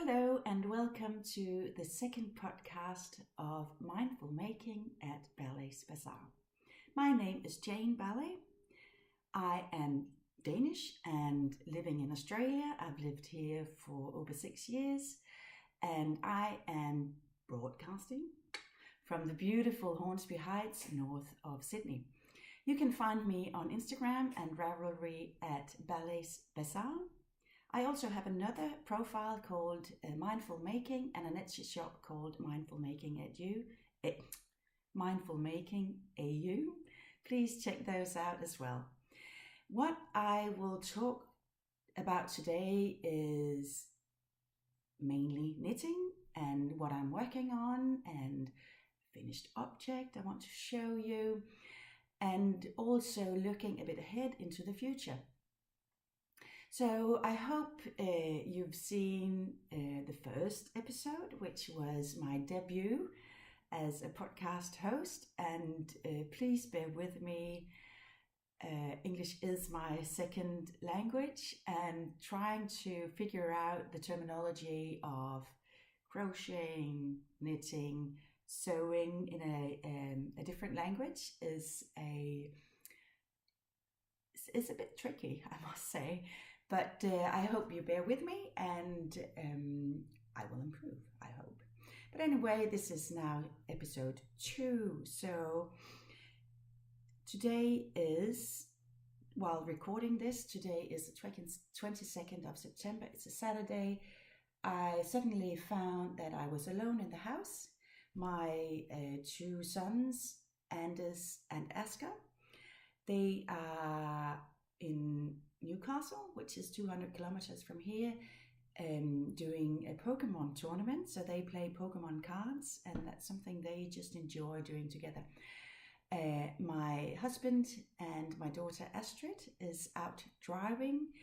Hello and welcome to the second podcast of Mindful Making at ballesbazaar. My name is Jane Ballet. I am Danish and living in Australia. I've lived here for over 6 years and I am broadcasting from the beautiful Hornsby Heights north of Sydney. You can find me on Instagram and Ravelry at ballesbazaar. I also have another profile called Mindful Making and an Etsy shop called mindfulmakingAU. Please check those out as well. What I will talk about today is mainly knitting and what I'm working on and finished object I want to show you, and also looking a bit ahead into the future. So I hope you've seen the first episode, which was my debut as a podcast host, and please bear with me. English is my second language, and trying to figure out the terminology of crocheting, knitting, sewing in a different language is a bit tricky, I must say. But I hope you bear with me, and I will improve, I hope. But anyway, this is now episode 2. So today is, while recording this, today is the 22nd of September. It's a Saturday. I suddenly found that I was alone in the house. My 2 sons, Anders and Asger, they are in Newcastle, which is 200 kilometers from here, doing a Pokemon tournament. So they play Pokemon cards, and that's something they just enjoy doing together. My husband and my daughter Astrid is out driving.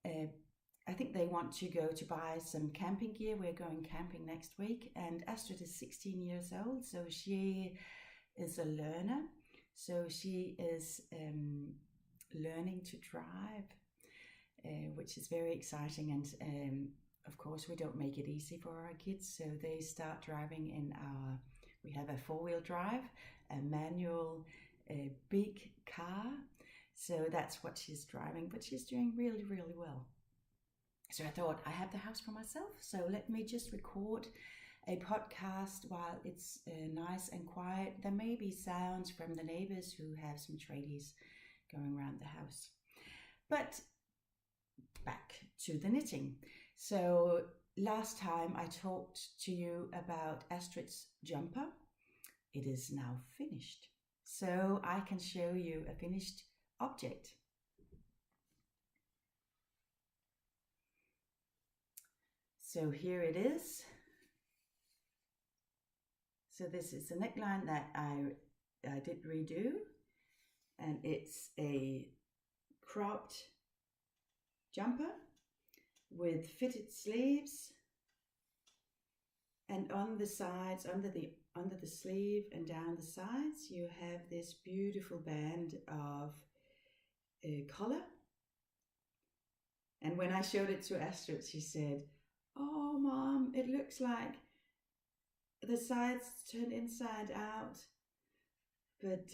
I think they want to go to buy some camping gear. We're going camping next week, and Astrid is 16 years old, so she is a learner. So she is learning to drive, which is very exciting, and of course we don't make it easy for our kids, so they start driving in we have a 4-wheel drive, a manual, a big car, so that's what she's driving, but she's doing really, really well. So I thought, I have the house for myself, so let me just record a podcast while it's nice and quiet. There may be sounds from the neighbors who have some tradies going around the house. But back to the knitting. So last time I talked to you about Astrid's jumper. It is now finished. So I can show you a finished object. So here it is. So this is the neckline that I did redo, and it's a cropped jumper with fitted sleeves, and on the sides, under the sleeve and down the sides, you have this beautiful band of color. And when I showed it to Astrid, she said, "Oh, Mom, it looks like the sides turn inside out." But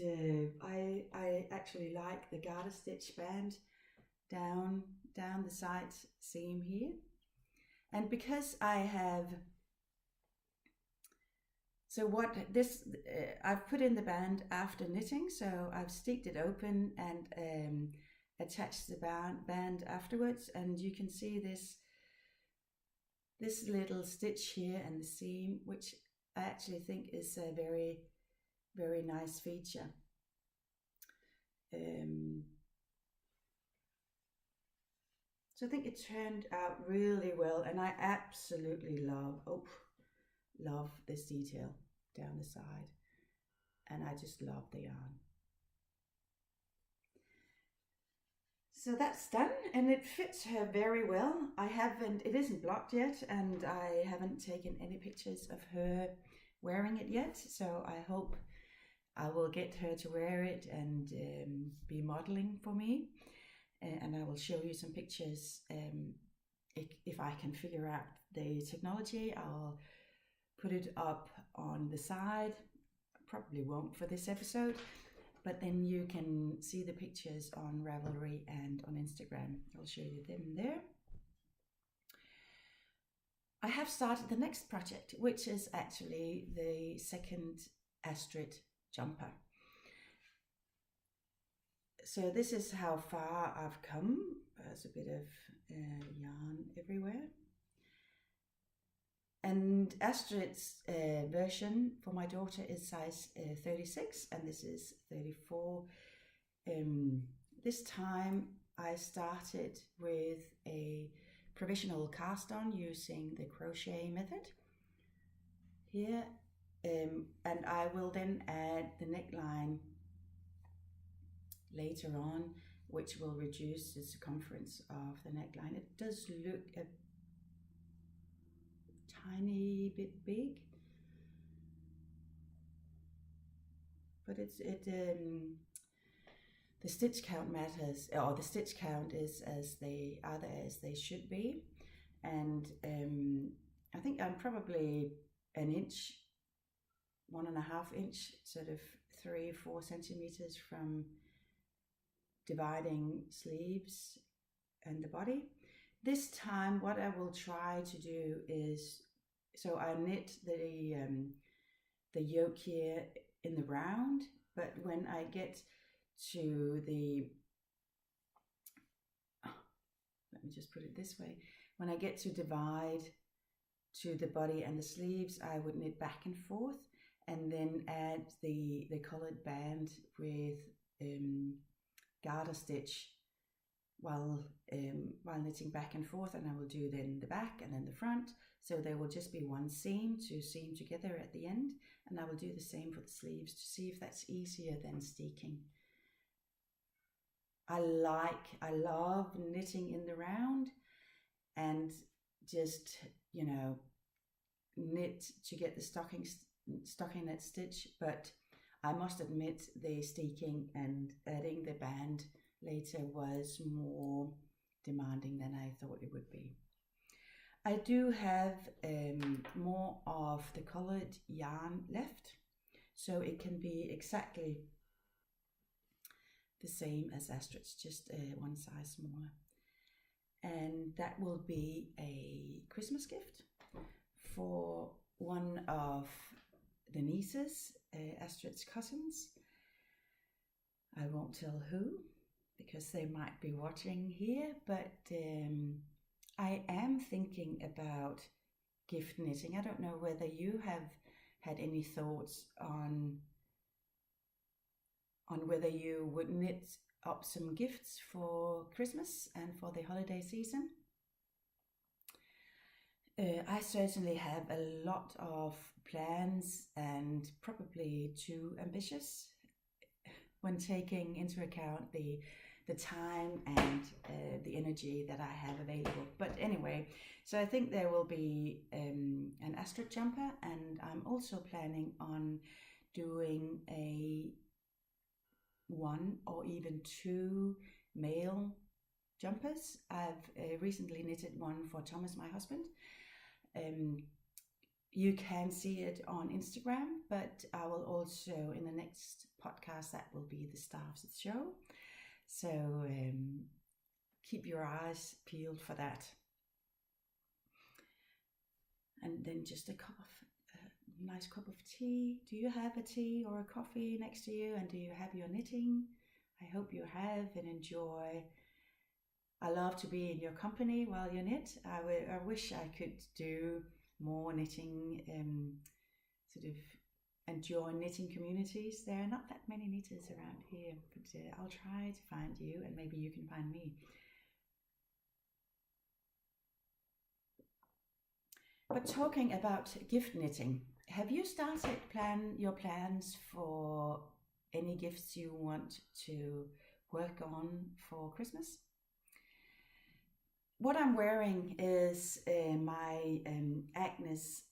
I actually like the garter stitch band down the side seam here. And because I have, so what this, I've put in the band after knitting, so I've sticked it open and attached the band afterwards, and you can see this little stitch here and the seam, which I actually think is a very, very nice feature. So I think it turned out really well, and I absolutely love this detail down the side, and I just love the yarn. So that's done, and it fits her very well. It isn't blocked yet, and I haven't taken any pictures of her wearing it yet, so I hope I will get her to wear it and be modeling for me, and I will show you some pictures if I can figure out the technology, I'll put it up on the side. Probably won't for this episode, but then you can see the pictures on Ravelry and on Instagram. I'll show you them there. I have started the next project, which is actually the second Astrid jumper. So this is how far I've come. There's a bit of yarn everywhere. And Astrid's version for my daughter is size 36, and this is 34. This time I started with a provisional cast on using the crochet method here, and I will then add the neckline later on, which will reduce the circumference of the neckline. It does look a tiny bit big, but the stitch count matters, or the stitch count is as they should be, and I think I'm probably an inch, 1.5 inch, sort of 3-4 centimeters from dividing sleeves and the body. This time what I will try to do is, so I knit the yoke here in the round, but when I get to the, let me just put it this way, when I get to divide to the body and the sleeves, I would knit back and forth and then add the colored band with garter stitch while knitting back and forth, and I will do then the back and then the front, so there will just be one seam to seam together at the end, and I will do the same for the sleeves to see if that's easier than steeking. I love knitting in the round and just, you know, knit to get the stockinette stitch, but I must admit the steeking and adding the band later was more demanding than I thought it would be. I do have more of the colored yarn left, so it can be exactly the same as Astrid's, just one size smaller. And that will be a Christmas gift for one of the nieces, Astrid's cousins. I won't tell who, because they might be watching here, but I am thinking about gift knitting. I don't know whether you have had any thoughts on whether you would knit up some gifts for Christmas and for the holiday season. I certainly have a lot of plans, and probably too ambitious when taking into account the time and the energy that I have available. But anyway, so I think there will be an Astrid jumper, and I'm also planning on doing a 1 or even 2 male jumpers. I've recently knitted one for Thomas, my husband. You can see it on Instagram, but I will also, in the next podcast, that will be the star of the show. So keep your eyes peeled for that. And then just a nice cup of tea. Do you have a tea or a coffee next to you? And do you have your knitting? I hope you have and enjoy. I love to be in your company while you knit. I wish I could do more knitting, sort of, and join knitting communities. There are not that many knitters around here, but I'll try to find you, and maybe you can find me. But talking about gift knitting, have you started your plans for any gifts you want to work on for Christmas? What I'm wearing is my Agnes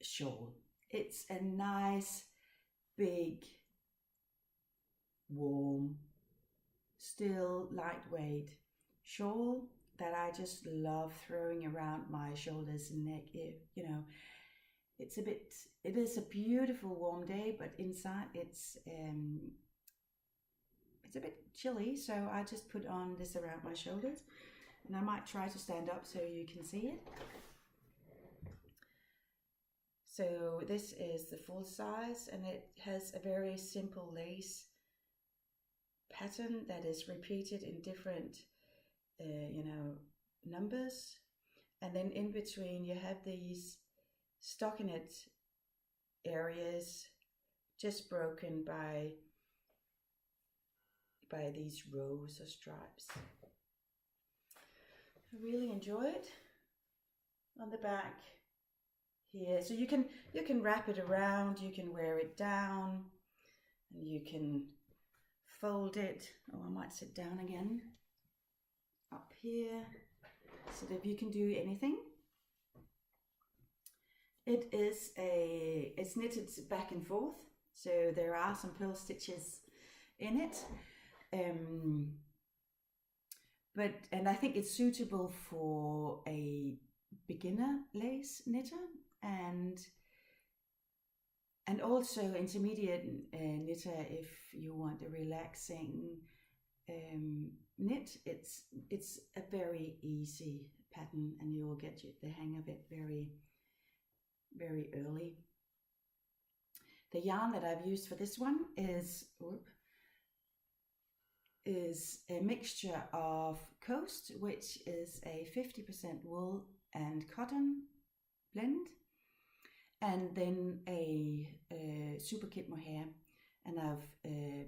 shawl. It's a nice, big, warm, still lightweight shawl. that I just love throwing around my shoulders and neck. You know, it is a beautiful warm day, but inside it's a bit chilly, so I just put on this around my shoulders, and I might try to stand up so you can see it. So this is the full size, and it has a very simple lace pattern that is repeated in different numbers, and then in between you have these stockinette areas just broken by these rows of stripes. I really enjoy it. On the back here, so you can wrap it around, you can wear it down, and you can fold it. Oh, I might sit down again up here so that you can do anything. It's knitted back and forth, so there are some pearl stitches in it, and I think it's suitable for a beginner lace knitter and also intermediate knitter if you want a relaxing knit. It's a very easy pattern, and you'll get the hang of it very, very early. The yarn that I've used for this one is a mixture of Coast, which is a 50% wool and cotton blend, and then a super kit mohair, and I've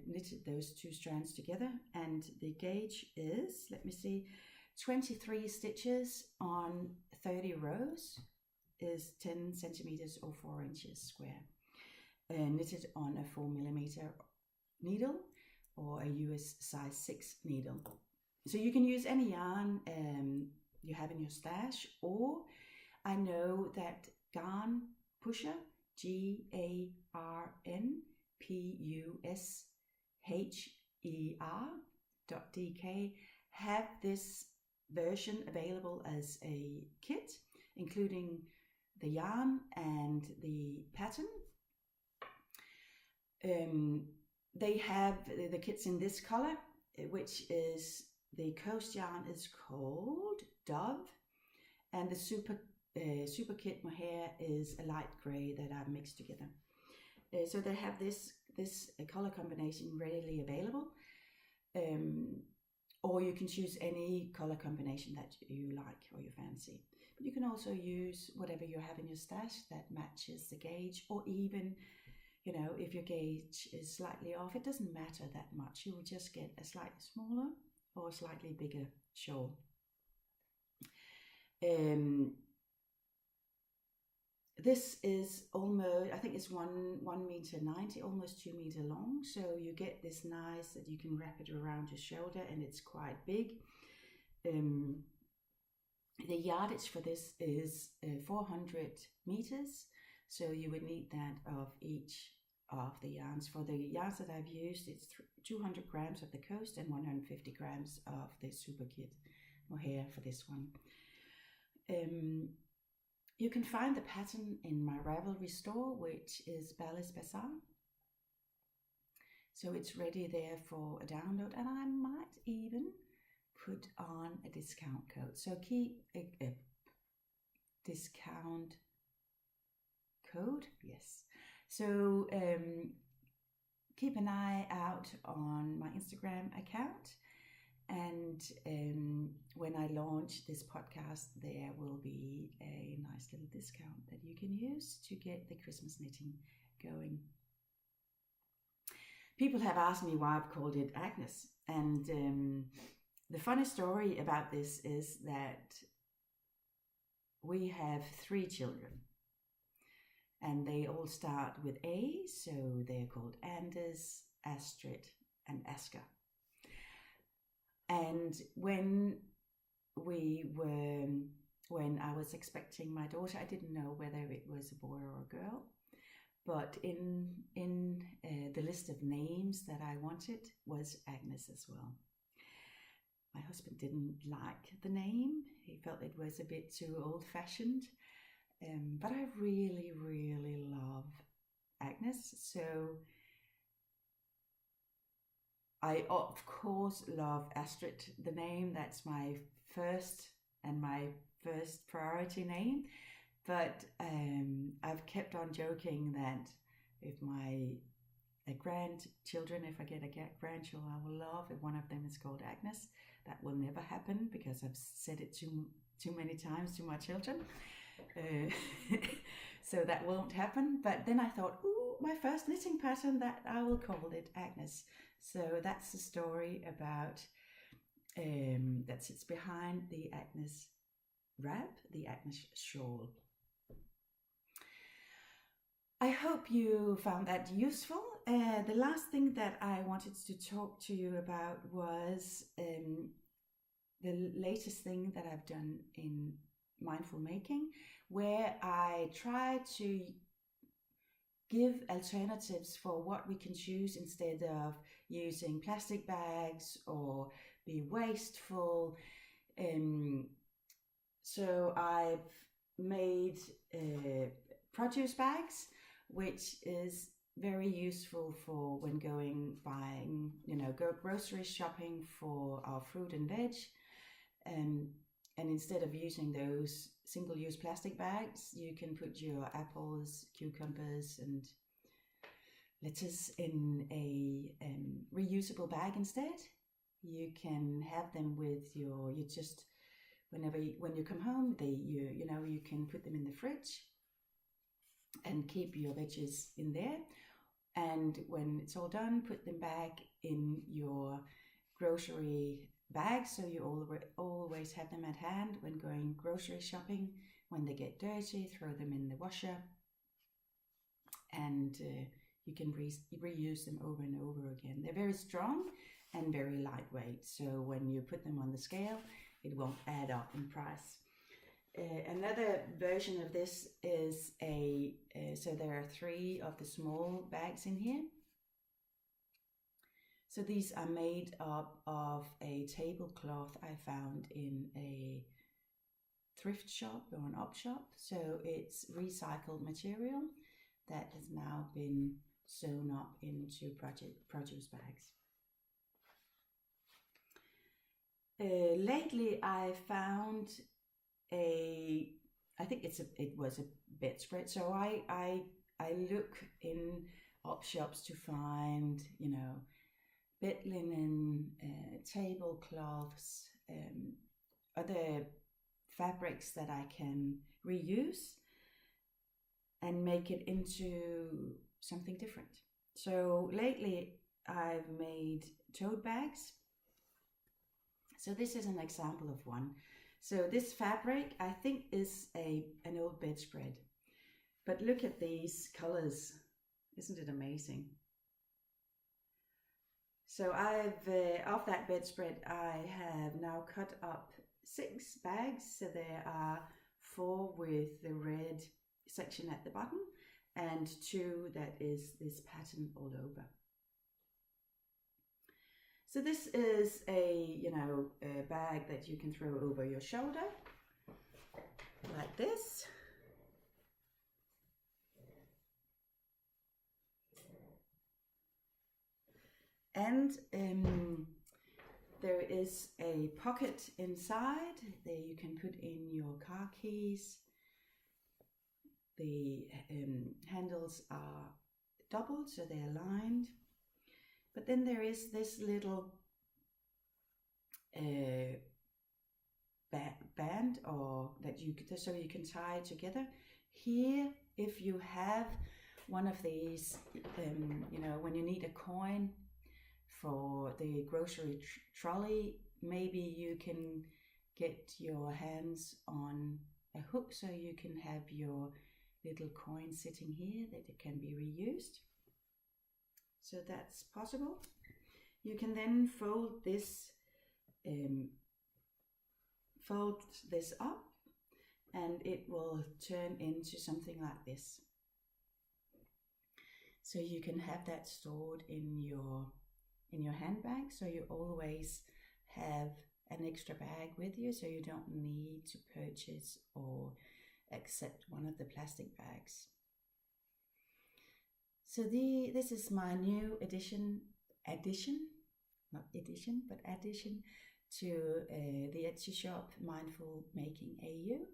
knitted those two strands together, and the gauge is, let me see, 23 stitches on 30 rows is 10 centimeters or 4 inches square, knitted on a 4mm needle or a US size 6 needle. So you can use any yarn you have in your stash, or I know that Garn Pusher, GarnPusher.dk have this version available as a kit, including the yarn and the pattern. They have the kits in this color, which is the Coast yarn is called Dove, and the super kit mohair is a light gray that I've mixed together. So they have this color combination readily available, or you can choose any color combination that you like or you fancy. But you can also use whatever you have in your stash that matches the gauge, or even, if your gauge is slightly off, it doesn't matter that much. You will just get a slightly smaller or a slightly bigger shawl. This is almost, I think it's 1.90 meters, almost 2 meters long. So you get this nice that you can wrap it around your shoulder, and it's quite big. The yardage for this is 400 meters. So you would need that of each of the yarns. For the yarns that I've used, it's 200 grams of the Coast and 150 grams of the super kit mohair for this one. You can find the pattern in my Ravelry store, which is ballesbazaar. So it's ready there for a download, and I might even put on a discount code. So keep a discount code, yes. So keep an eye out on my Instagram account, and when I launch this podcast, there will be a nice little discount that you can use to get the Christmas knitting going. People have asked me why I've called it Agnes, and the funny story about this is that we have 3 children, and they all start with A, so they're called Anders, Astrid, and Asger. And when I was expecting my daughter, I didn't know whether it was a boy or a girl, but in the list of names that I wanted was Agnes as well. my husband didn't like the name. He felt it was a bit too old-fashioned. But I really, really love Agnes. So I, of course, love Astrid, the name. That's my first priority name. But I've kept on joking that if my grandchildren, if I get a grandchild, I will love if one of them is called Agnes. That will never happen because I've said it too many times to my children. So that won't happen. But then I thought, ooh, my first knitting pattern, that I will call it Agnes. So that's the story about that sits behind the Agnes wrap, the Agnes shawl. I hope you found that useful. The last thing that I wanted to talk to you about was the latest thing that I've done in mindful making, where I try to give alternatives for what we can choose instead of using plastic bags or be wasteful. So I've made produce bags, which is very useful for when buying, go grocery shopping for our fruit and veg. And instead of using those single-use plastic bags, you can put your apples, cucumbers, and lettuce in a reusable bag instead. You can have them with when you come home, you can put them in the fridge and keep your veggies in there. And when it's all done, put them back in your grocery bags, so you always have them at hand when going grocery shopping. When they get dirty, throw them in the washer, and you can reuse them over and over again. They're very strong and very lightweight, so when you put them on the scale, it won't add up in price. Another version of this is so there are 3 of the small bags in here. So these are made up of a tablecloth I found in a thrift shop or an op shop. So it's recycled material that has now been sewn up into produce bags. Lately I found I think it was a bedspread. So I look in op shops to find, bed linen, tablecloths, other fabrics that I can reuse and make it into something different. So lately I've made tote bags. So this is an example of one. So this fabric, I think, is an old bedspread. But look at these colors. Isn't it amazing? So of that bedspread, I have now cut up 6 bags. So there are 4 with the red section at the bottom and 2 that is this pattern all over. So this is a bag that you can throw over your shoulder like this. And there is a pocket inside. There you can put in your car keys. The handles are doubled, so they're lined. But then there is this little band, or so you can tie it together. Here, if you have one of these, when you need a coin for the grocery trolley, maybe you can get your hands on a hook so you can have your little coin sitting here that it can be reused. So that's possible. You can then fold this up and it will turn into something like this. So you can have that stored in your handbag, so you always have an extra bag with you, so you don't need to purchase or accept one of the plastic bags. So this is my new addition, not edition, but addition to the Etsy shop, mindfulmakingAU.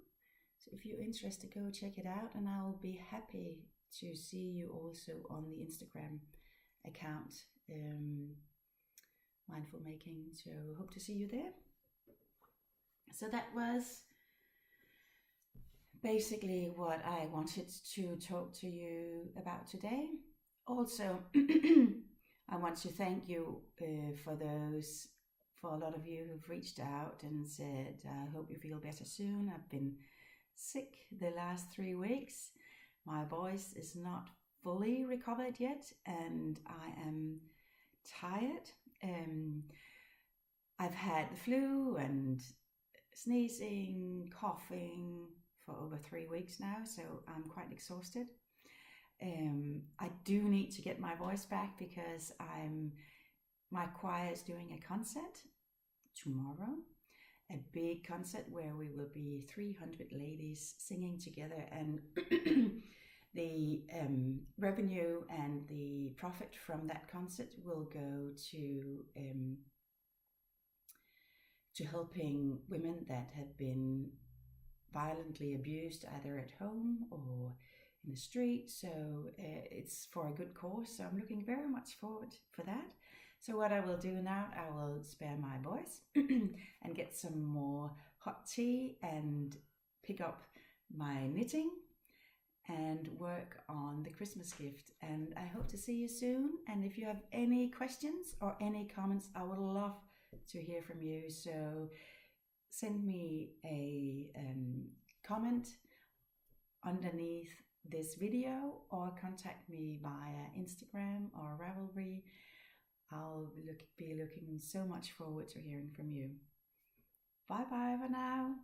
So if you're interested, go check it out, and I'll be happy to see you also on the Instagram account, Mindful Making. So hope to see you there. So that was basically what I wanted to talk to you about today. Also, I want to thank you for a lot of you who've reached out and said, I hope you feel better soon. I've been sick the last 3 weeks. My voice is not fully recovered yet, and I am tired. I've had the flu and sneezing, coughing for over 3 weeks now, so I'm quite exhausted. I do need to get my voice back because my choir is doing a concert tomorrow, a big concert where we will be 300 ladies singing together, and the revenue and the profit from that concert will go to helping women that have been violently abused either at home or in the street. So it's for a good cause. So I'm looking very much forward for that. So what I will do now, I will spare my voice and get some more hot tea and pick up my knitting and work on the Christmas gift. And I hope to see you soon. And if you have any questions or any comments, I would love to hear from you. So send me a comment underneath this video or contact me via Instagram or Ravelry. I'll be looking so much forward to hearing from you. Bye bye for now.